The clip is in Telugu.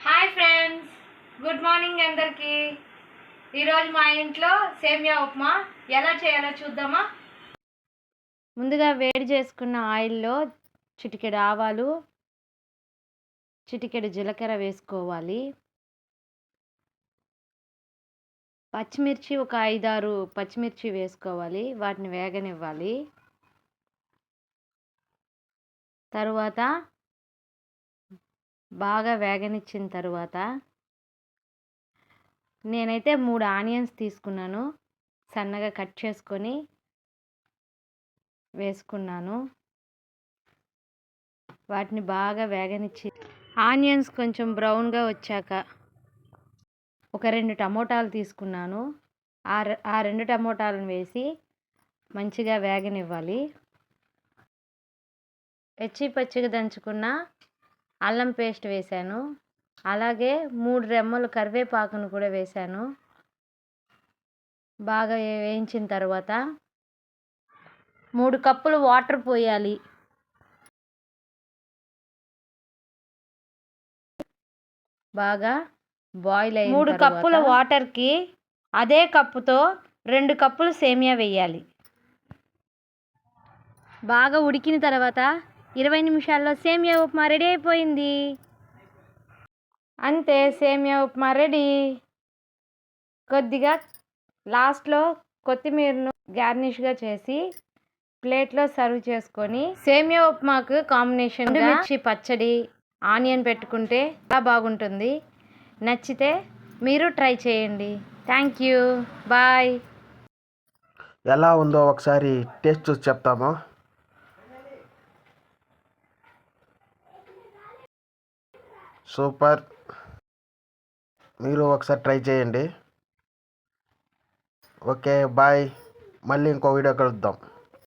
హాయ్ ఫ్రెండ్స్, గుడ్ మార్నింగ్ అందరికీ. ఈరోజు మా ఇంట్లో సేమియా ఉప్మా ఎలా చేయాలో చూద్దామా. ముందుగా వేడి చేసుకున్న ఆయిల్లో చిటికెడు ఆవాలు, చిటికెడు జీలకర్ర వేసుకోవాలి. పచ్చిమిర్చి ఒక 5-6 పచ్చిమిర్చి వేసుకోవాలి. వాటిని వేగనివ్వాలి. తరువాత బాగా వేగనిచ్చిన తర్వాత నేనైతే 3 ఆనియన్స్ తీసుకున్నాను. సన్నగా కట్ చేసుకొని వేసుకున్నాను. వాటిని బాగా వేగనిచ్చి ఆనియన్స్ కొంచెం బ్రౌన్గా వచ్చాక ఒక 2 టమోటాలు తీసుకున్నాను. ఆ 2 టమోటాలను వేసి మంచిగా వేగనివ్వాలి. పచ్చిగా దంచుకున్న అల్లం పేస్ట్ వేశాను. అలాగే 3 రెమ్మలు కరివేపాకును కూడా వేశాను. బాగా వేయించిన తర్వాత 3 కప్పులు వాటర్ పోయాలి. బాగా బాయిల్ అయిన 3 కప్పుల వాటర్కి అదే కప్పుతో 2 కప్పులు సేమియా వేయాలి. బాగా ఉడికిన తర్వాత 20 నిమిషాల్లో సేమియా ఉప్మా రెడీ అయిపోయింది. అంతే, సేమియా ఉప్మా రెడీ. కొద్దిగా లాస్ట్లో కొత్తిమీరను గార్నిష్గా చేసి ప్లేట్లో సర్వ్ చేసుకొని సేమియా ఉప్మాకు కాంబినేషన్గా మిర్చి పచ్చడి, ఆనియన్ పెట్టుకుంటే చాలా బాగుంటుంది. నచ్చితే మీరు ట్రై చేయండి. Thank you, bye. ఎలా ఉందో ఒకసారి టేస్ట్ చూసి చెప్తాము. సూపర్. మీరు ఒకసారి ట్రై చేయండి. Okay, bye. మళ్ళీ ఇంకో వీడియో కలుద్దాం.